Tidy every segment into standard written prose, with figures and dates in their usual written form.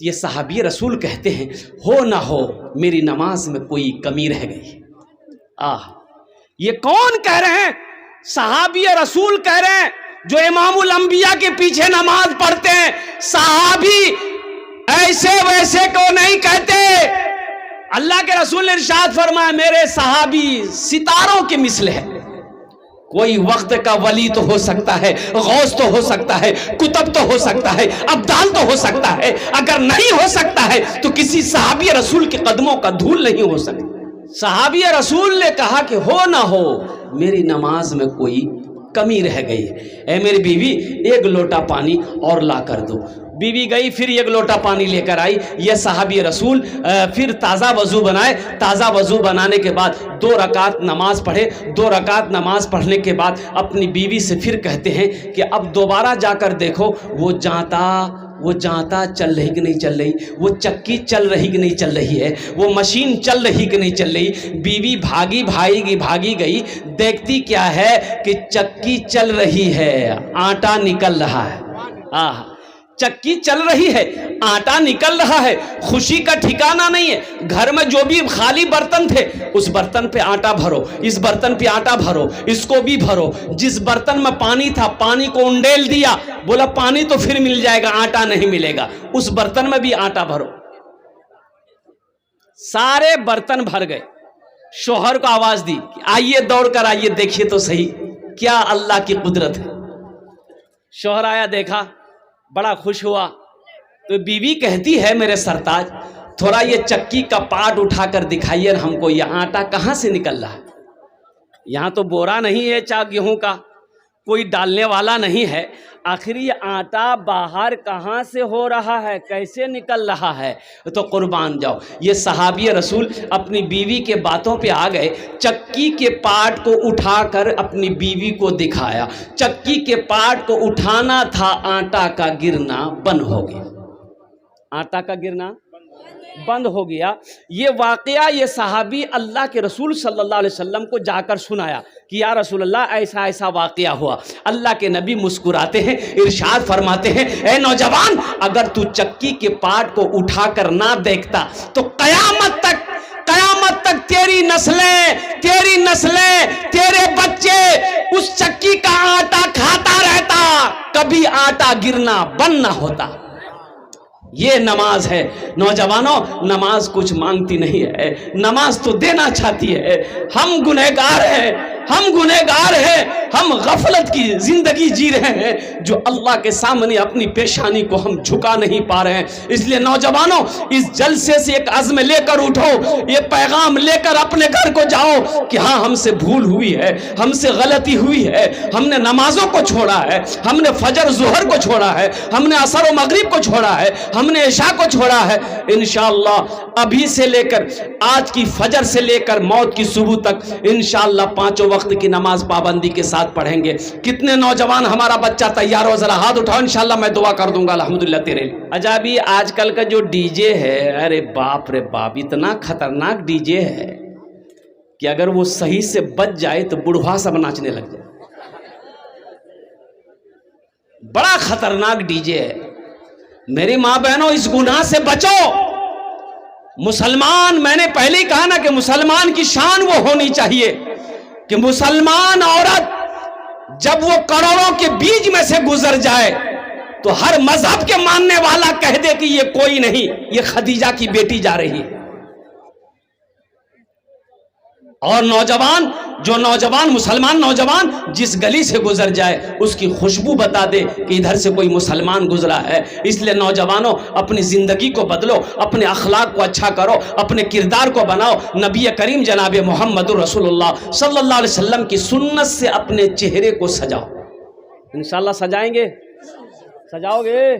یہ صحابی رسول کہتے ہیں ہو نہ ہو میری نماز میں کوئی کمی رہ گئی. یہ کون کہہ رہے ہیں؟ صحابی رسول کہہ رہے ہیں جو امام الانبیاء کے پیچھے نماز پڑھتے ہیں. صحابی ایسے ویسے کو نہیں کہتے. اللہ کے رسول نے ارشاد فرمایا میرے صحابی ستاروں کے مثل ہے. کوئی وقت کا ولی تو ہو سکتا ہے, غوث تو ہو سکتا ہے, کتب تو ہو سکتا ہے, ابدال تو ہو سکتا ہے, اگر نہیں ہو سکتا ہے تو کسی صحابی رسول کے قدموں کا دھول نہیں ہو سکتا. صحابی رسول نے کہا کہ ہو نہ ہو میری نماز میں کوئی کمی رہ گئی ہے, اے میری بیوی ایک لوٹا پانی اور لا کر دو. بیوی گئی, پھر ایک لوٹا پانی لے کر آئی. یہ صحابی رسول پھر تازہ وضو بنائے. تازہ وضو بنانے کے بعد 2 رکعت نماز پڑھے. 2 رکعت نماز پڑھنے کے بعد اپنی بیوی سے پھر کہتے ہیں کہ اب دوبارہ جا کر دیکھو وہ جانتا چل رہی کہ نہیں چل رہی, وہ چکی چل رہی کہ نہیں چل رہی ہے, وہ مشین چل رہی کہ نہیں چل رہی. بیوی بھاگی گئی, دیکھتی کیا ہے کہ چکی چل رہی ہے, آٹا نکل رہا ہے. چکی چل رہی ہے, آٹا نکل رہا ہے. خوشی کا ٹھکانہ نہیں ہے. گھر میں جو بھی خالی برتن تھے اس برتن پہ آٹا بھرو, اس برتن پہ آٹا بھرو, اس کو بھی بھرو. جس برتن میں پانی تھا پانی کو انڈیل دیا, بولا پانی تو پھر مل جائے گا, آٹا نہیں ملے گا, اس برتن میں بھی آٹا بھرو. سارے برتن بھر گئے. شوہر کو آواز دی کہ آئیے, دوڑ کر آئیے, دیکھیے تو صحیح کیا اللہ کی قدرت ہے. شوہر آیا, دیکھا, بڑا خوش ہوا. تو بیوی کہتی ہے میرے سرتاج تھوڑا یہ چکی کا پارٹ اٹھا کر دکھائیے ہم کو, یہ آٹا کہاں سے نکل رہا ہے. یہاں تو بورا نہیں ہے چاک گیہوں کا, کوئی ڈالنے والا نہیں ہے. آخر یہ آٹا باہر کہاں سے ہو رہا ہے, کیسے نکل رہا ہے. تو قربان جاؤ, یہ صحابی رسول اپنی بیوی کے باتوں پہ آ گئے. چکی کے پارٹ کو اٹھا کر اپنی بیوی کو دکھایا. چکی کے پارٹ کو اٹھانا تھا, آٹا کا گرنا بند ہو گیا. آٹا کا گرنا بند ہو گیا. یہ واقعہ یہ صحابی اللہ کے رسول صلی اللہ علیہ وسلم کو جا کر سنایا کہ یا رسول اللہ ایسا ایسا واقعہ ہوا. اللہ کے نبی مسکراتے ہیں, ارشاد فرماتے ہیں اے نوجوان اگر تو چکی کے پارٹ کو اٹھا کر نہ دیکھتا تو قیامت تک تیری نسلیں تیرے بچے اس چکی کا آٹا کھاتا رہتا, کبھی آٹا گرنا بند نہ ہوتا. یہ نماز ہے. نوجوانوں, نماز کچھ مانگتی نہیں ہے, نماز تو دینا چاہتی ہے. ہم گنہگار ہیں, ہم غفلت کی زندگی جی رہے ہیں جو اللہ کے سامنے اپنی پیشانی کو ہم جھکا نہیں پا رہے ہیں. اس لیے نوجوانوں اس جلسے سے ایک عزم لے کر اٹھو, یہ پیغام لے کر اپنے گھر کو جاؤ کہ ہاں ہم سے بھول ہوئی ہے, ہم سے غلطی ہوئی ہے, ہم نے نمازوں کو چھوڑا ہے, ہم نے فجر ظہر کو چھوڑا ہے, ہم نے عصر و مغرب کو چھوڑا ہے, ہم نے عشاء کو چھوڑا ہے. انشاءاللہ ابھی سے لے کر آج کی فجر سے لے کر موت کی صبح تک انشاءاللہ 5 وقت کی نماز پابندی کے ساتھ پڑھیں گے. کتنے نوجوان ہمارا بچہ تیار ہو, ذرا ہاتھ اٹھاؤ, انشاءاللہ میں دعا کر دوں گا الحمدللہ تیرے لیے. اچھا ابھی آج کل کا جو ڈی جے ہے, ارے باپ رے باپ, اتنا خطرناک ڈی جے ہے کہ اگر وہ صحیح سے بچ جائے تو بڑھوا سب ناچنے لگ جائے. بڑا خطرناک ڈی جے ہے. میری ماں بہنوں اس گناہ سے بچو. مسلمان, میں نے پہلے ہی کہا نا کہ مسلمان کی شان وہ ہونی چاہیے کہ مسلمان عورت جب وہ کروڑوں کے بیچ میں سے گزر جائے تو ہر مذہب کے ماننے والا کہہ دے کہ یہ کوئی نہیں, یہ خدیجہ کی بیٹی جا رہی ہے. اور مسلمان نوجوان جس گلی سے گزر جائے اس کی خوشبو بتا دے کہ ادھر سے کوئی مسلمان گزرا ہے. اس لیے نوجوانوں اپنی زندگی کو بدلو, اپنے اخلاق کو اچھا کرو, اپنے کردار کو بناؤ. نبی کریم جناب محمد رسول اللہ صلی اللہ علیہ وسلم کی سنت سے اپنے چہرے کو سجاؤ. انشاءاللہ سجائیں گے. سجاؤ گے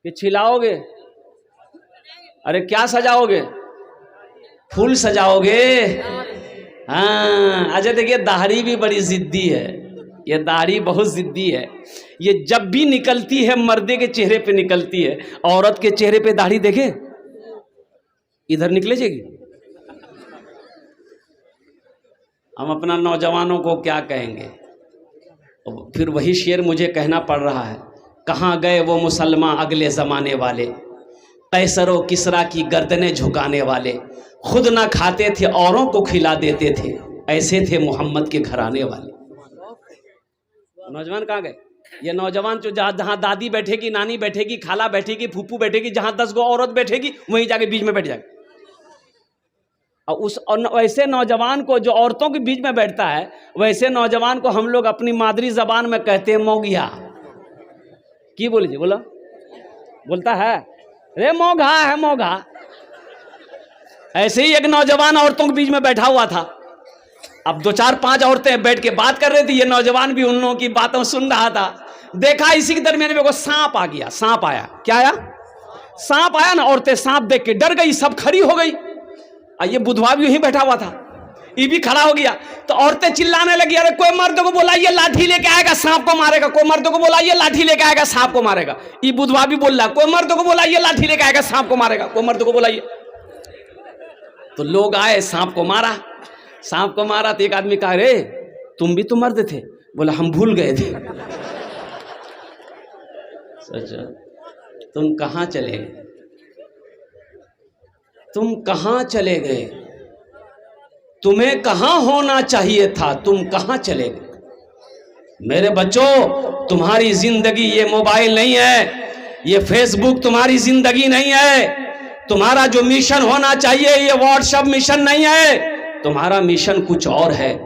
کہ چھلاؤ گے؟ ارے کیا سجاؤ گے؟ پھول سجاؤ گے؟ ہاں. اچھا دیکھیے داڑھی بھی بڑی ضدی ہے, یہ داڑھی بہت ضدی ہے. یہ جب بھی نکلتی ہے مردے کے چہرے پہ نکلتی ہے, عورت کے چہرے پہ داڑھی دیکھے ادھر نکلے جائے گی. ہم اپنا نوجوانوں کو کیا کہیں گے؟ پھر وہی شعر مجھے کہنا پڑ رہا ہے, کہاں گئے وہ مسلمان اگلے زمانے والے, قیصر و کسریٰ کی گردنیں جھکانے والے، خود نہ کھاتے تھے اوروں کو کھلا دیتے تھے، ایسے تھے محمد کے گھرانے والے۔ نوجوان کہاں گئے؟ یہ نوجوان جو جہاں دادی بیٹھے گی، نانی بیٹھے گی، خالہ بیٹھے گی، پھوپھو بیٹھے گی، جہاں 10 گو عورت بیٹھے گی وہیں جا کے بیچ میں بیٹھ جائے گا۔ اور ویسے نوجوان کو جو عورتوں کے بیچ میں بیٹھتا ہے، ویسے نوجوان کو ہم لوگ اپنی مادری زبان میں کہتے ہیں موگیا۔ کی بولی جی؟ بولا بولتا ہے رے موگھا ہے موگھا۔ ایسے ہی ایک نوجوان عورتوں کے بیچ میں بیٹھا ہوا تھا، اب 2 4 5 عورتیں بیٹھ کے بات کر رہی تھی، یہ نوجوان بھی ان لوگوں کی باتوں سن رہا تھا۔ دیکھا اسی کے درمیان میں کو سانپ آ گیا، سانپ آیا۔ کیا آیا؟ سانپ آیا نا، عورتیں سانپ دیکھ کے ڈر گئی، سب کھڑی ہو گئی۔ یہ بدھوا بھی یہیں بیٹھا ہوا تھا، یہ بھی کھڑا ہو گیا۔ تو عورتیں چلانے لگی، ارے کوئی مرد کو بلائیے لاٹھی لے کے آئے گا سانپ کو مارے گا، کوئی مرد کو بلائیے لاٹھی لے کے آئے گا سانپ کو مارے گا۔ یہ بدھوا بھی بول رہا کوئی مرد کو بلائیے لاٹھی لے کے آئے گا سانپ کو مارے گا، کوئی مرد کو بلائیے۔ تو لوگ آئے، سانپ کو مارا۔ سانپ کو مارا تو ایک آدمی کہا رے تم بھی تو مرد تھے؟ بولا ہم بھول گئے تھے۔ سوچو تم کہاں چلے گئے؟ تم کہاں چلے گئے؟ تمہیں کہاں ہونا چاہیے تھا، تم کہاں چلے گئے؟ میرے بچوں، تمہاری زندگی یہ موبائل نہیں ہے، یہ فیس بک تمہاری زندگی نہیں ہے۔ تمہارا جو مشن ہونا چاہیے یہ واٹس ایپ مشن نہیں ہے، تمہارا مشن کچھ اور ہے۔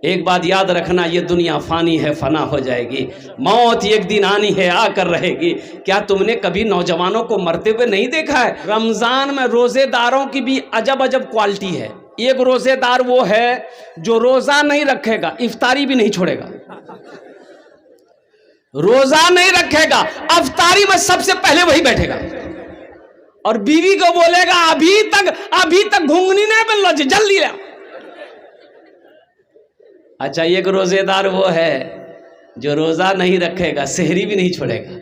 ایک بات یاد رکھنا، یہ دنیا فانی ہے، فنا ہو جائے گی، موت ایک دن آنی ہے، آ کر رہے گی۔ کیا تم نے کبھی نوجوانوں کو مرتے ہوئے نہیں دیکھا ہے؟ رمضان میں روزے داروں کی بھی عجب عجب کوالٹی ہے۔ ایک روزے دار وہ ہے جو روزہ نہیں رکھے گا، افطاری بھی نہیں چھوڑے گا۔ روزہ نہیں رکھے گا، افطاری میں سب سے پہلے وہی بیٹھے گا، اور بیوی کو بولے گا ابھی تک گھنگنی نہیں بن لو جی، جلدی لے۔ اچھا، ایک روزے دار وہ ہے جو روزہ نہیں رکھے گا، سحری بھی نہیں چھوڑے گا۔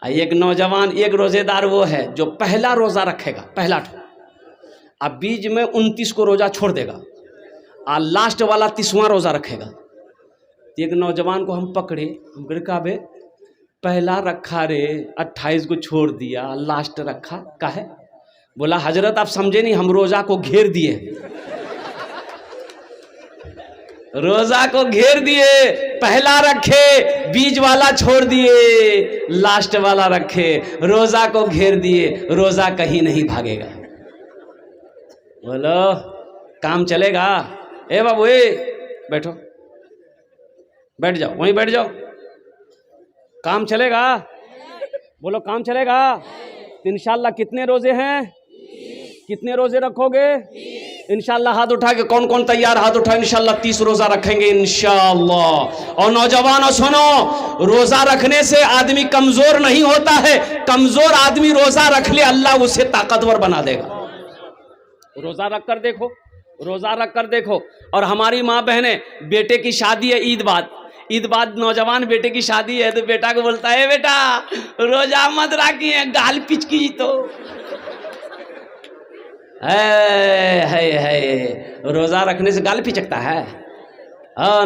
ایک نوجوان، ایک روزے دار وہ ہے جو پہلا روزہ رکھے گا، پہلا اب بیچ میں 29 کو روزہ چھوڑ دے گا، اور لاسٹ والا 30واں روزہ رکھے گا۔ ایک نوجوان کو ہم پکڑے، ہم کہا بے پہلا رکھا رے 28 کو چھوڑ دیا، لاسٹ رکھا کہے؟ بولا حضرت آپ سمجھے نہیں، ہم روزہ کو گھیر دیے، روزہ کو گھیر دیے، پہلا رکھے بیچ والا چھوڑ دیے، لاسٹ والا رکھے، روزہ کو گھیر دیے، روزہ کہیں نہیں بھاگے گا۔ بولو کام چلے گا؟ اے بابو اے بیٹھو، بیٹھ جاؤ، وہیں بیٹھ جاؤ، کام چلے گا؟ بولو کام چلے گا؟ انشاءاللہ کتنے روزے ہیں؟ کتنے روزے رکھو گے؟ انشاءاللہ ہاتھ اٹھا کے کون کون تیار؟ ہاتھ اٹھا، انشاءاللہ 30 روزہ رکھیں گے انشاءاللہ۔ اور نوجوانوں سنو، روزہ رکھنے سے آدمی کمزور نہیں ہوتا ہے، کمزور آدمی روزہ رکھ لے اللہ اسے طاقتور بنا دے گا۔ روزہ رکھ کر دیکھو، روزہ رکھ کر دیکھو۔ اور ہماری ماں بہنیں، بیٹے کی شادی ہے عید بعد نوجوان بیٹے کی شادی ہے تو بیٹا کو بولتا ہے بیٹا روزہ مت رکھیے، گال پچ کی تو روزہ رکھنے سے گال پچکتا ہے؟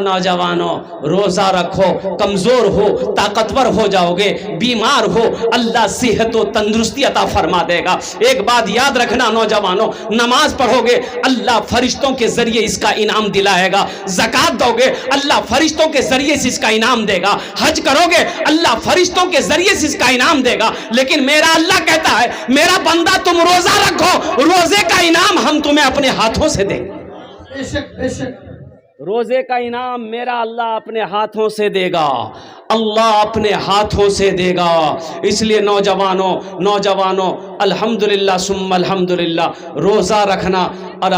نوجوانوں روزہ رکھو، کمزور ہو طاقتور ہو جاؤ گے، بیمار ہو اللہ صحت و تندرستی عطا فرما دے گا۔ ایک بات یاد رکھنا نوجوانوں، نماز پڑھو گے اللہ فرشتوں کے ذریعے اس کا انعام دلائے گا، زکوٰۃ دو گے اللہ فرشتوں کے ذریعے سے اس کا انعام دے گا، حج کرو گے اللہ فرشتوں کے ذریعے سے اس کا انعام دے گا۔ لیکن میرا اللہ کہتا ہے میرا بندہ تم روزہ رکھو، روزے کا انعام ہم تمہیں اپنے ہاتھوں سے دیں گے۔ روزے کا انعام میرا اللہ اپنے ہاتھوں سے دے گا، اللہ اپنے ہاتھوں سے دے گا۔ اس لیے نوجوانوں الحمدللہ ثم الحمدللہ روزہ رکھنا، اور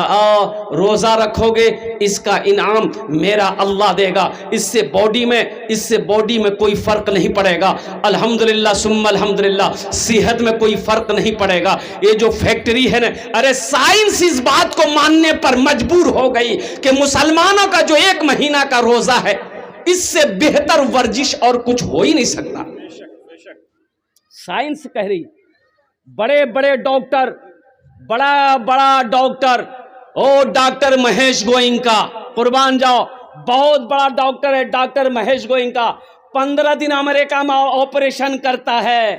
روزہ رکھو گے اس کا انعام میرا اللہ دے گا۔ اس سے باڈی میں کوئی فرق نہیں پڑے گا، الحمدللہ ثم الحمدللہ صحت میں کوئی فرق نہیں پڑے گا۔ یہ جو فیکٹری ہے نا، ارے سائنس اس بات کو ماننے پر مجبور ہو گئی کہ مسلمانوں کا جو 1 مہینہ کا روزہ ہے اس سے بہتر ورزش اور کچھ ہو ہی نہیں سکتا۔ سائنس کہہ رہی، بڑے بڑے ڈاکٹر، بڑا ڈاکٹر، ڈاکٹر مہیش گوئنکا، قربان جاؤ، بہت بڑا ڈاکٹر ہے ڈاکٹر مہیش گوئنکا، 15 دن امریکہ میں آپریشن کرتا ہے،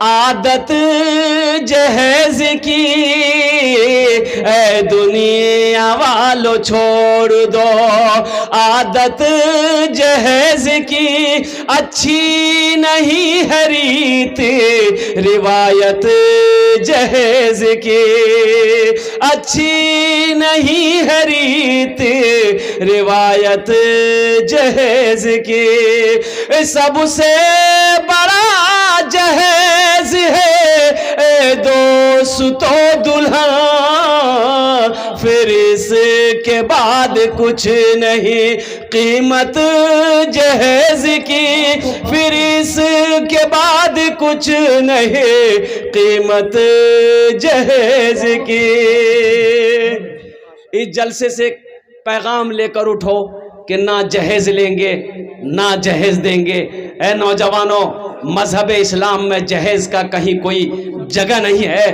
عادت جہیز کی اے دنیا والو چھوڑ دو، عادت جہیز کی اچھی نہیں ہے ریت روایت جہیز کی، اچھی نہیں ہے ریت روایت جہیز کی، سب سے بڑا جہیز ہے اے دوستو دلہن، پھر اس کے بعد کچھ نہیں قیمت جہیز کی، پھر اس کے بعد کچھ نہیں قیمت جہیز کی۔ اس جلسے سے پیغام لے کر اٹھو کہ نہ جہیز لیں گے نہ جہیز دیں گے۔ اے نوجوانوں، مذہب اسلام میں جہیز کا کہیں کوئی جگہ نہیں ہے،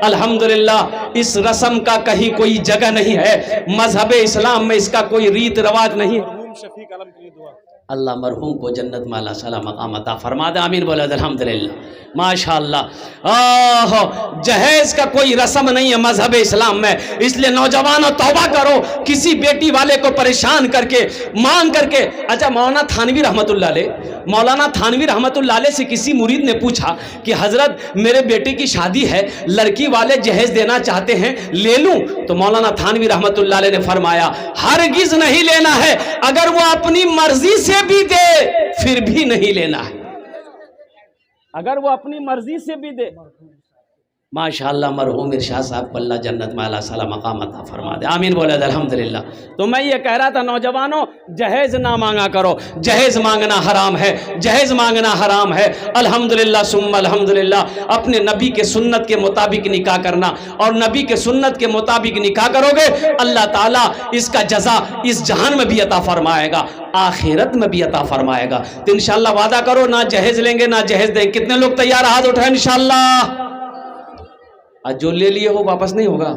الحمدللہ اس رسم کا کہیں کوئی جگہ نہیں ہے، مذہب اسلام میں اس کا کوئی ریت رواج نہیں ہے۔ اللہ مرحوم کو جنت میں اللہ صلی مقام عطا فرما دے، آمین بولے الحمدللہ، ماشاءاللہ۔ جہیز کا کوئی رسم نہیں ہے مذہب اسلام میں، اس لیے نوجوانوں توبہ کرو، کسی بیٹی والے کو پریشان کر کے مانگ کر کے۔ اچھا مولانا تھانوی رحمت اللہ علیہ سے کسی مرید نے پوچھا کہ حضرت میرے بیٹے کی شادی ہے، لڑکی والے جہیز دینا چاہتے ہیں، لے لوں؟ تو مولانا تھانوی رحمت اللہ علیہ نے فرمایا ہرگز نہیں لینا ہے، اگر وہ اپنی مرضی سے بھی دے پھر بھی نہیں لینا ہے، اگر وہ اپنی مرضی سے بھی دے۔ ماشاءاللہ مرحوم ارشاد صاحب کو اللہ جنت میں اعلیٰ صلی مقام عطا فرما دے، آمین بولے الحمدللہ۔ تو میں یہ کہہ رہا تھا نوجوانوں، جہیز نہ مانگا کرو، جہیز مانگنا حرام ہے، جہیز مانگنا حرام ہے۔ الحمدللہ ثم الحمدللہ، اپنے نبی کے سنت کے مطابق نکاح کرنا، اور نبی کے سنت کے مطابق نکاح کرو گے اللہ تعالیٰ اس کا جزا اس جہان میں بھی عطا فرمائے گا، آخرت میں بھی عطا فرمائے گا۔ تو انشاءاللہ وعدہ کرو نہ جہیز لیں گے نہ جہیز دیں۔ کتنے لوگ تیار؟ ہاتھ اٹھائیں انشاءاللہ۔ جو لے لیے ہو واپس نہیں ہوگا،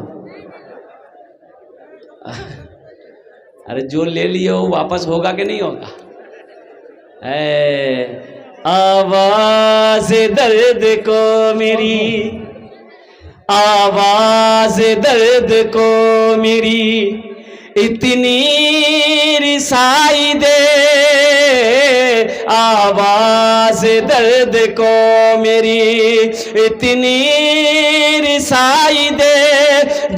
ارے جو لے لیے ہو واپس ہوگا کہ نہیں ہوگا؟ اے آواز درد کو میری، آواز درد کو میری اتنی رسائی دے، آواز درد کو میری اتنی رسائی دے،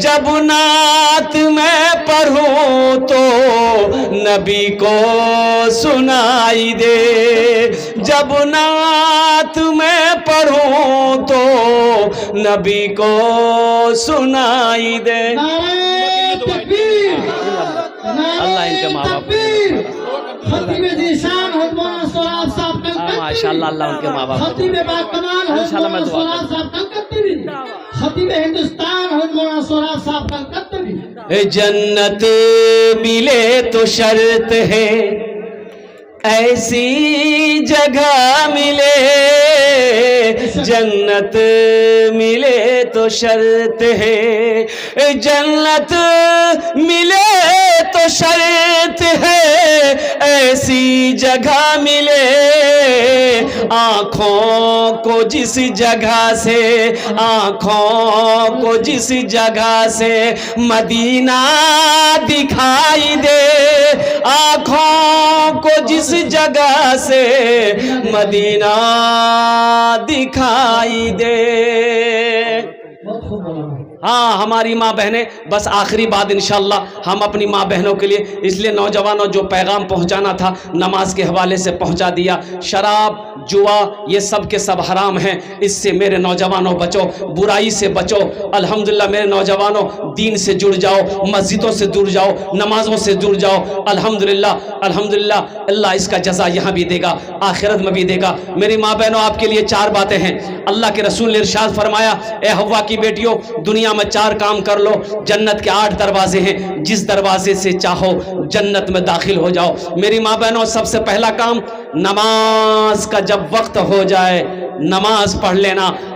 جب نعت میں پڑھوں تو نبی کو سنائی دے، جب نعت میں پڑھوں تو نبی کو سنائی دے۔ اللہ ان کے ماں باپ ماشاء اللہ، اللہ ان کے ماں باپ انشاءاللہ میں دعا کروں۔ جنت ملے تو شرط ہے، ایسی جگہ ملے، جنت ملے تو شرط ہے، جنت ملے تو شرط ہے، ایسی جگہ ملے، آنکھوں کو جس جگہ سے، آنکھوں کو جس جگہ سے مدینہ دکھائی دے، آنکھوں کو جس جگہ سے مدینہ دکھائی دے۔ ہاں ہماری ماں بہنیں، بس آخری بات انشاءاللہ ہم اپنی ماں بہنوں کے لیے، اس لیے نوجوانوں جو پیغام پہنچانا تھا نماز کے حوالے سے پہنچا دیا۔ شراب، جوا یہ سب کے سب حرام ہیں، اس سے میرے نوجوانوں بچو، برائی سے بچو۔ الحمدللہ میرے نوجوانوں دین سے جڑ جاؤ، مسجدوں سے جڑ جاؤ، نمازوں سے جڑ جاؤ۔ الحمدللہ الحمدللہ اللہ اس کا جزا یہاں بھی دے گا، آخرت میں بھی دے گا۔ میری ماں بہنوں آپ کے لیے 4 باتیں ہیں۔ اللہ کے رسول نے ارشاد فرمایا، اے حوا کی بیٹیوں دنیا میں 4 کام کر لو، جنت کے 8 دروازے ہیں، جس دروازے سے چاہو جنت میں داخل ہو جاؤ۔ میری ماں بہنوں سب سے پہلا کام، نماز کا جب وقت ہو جائے نماز پڑھ لینا۔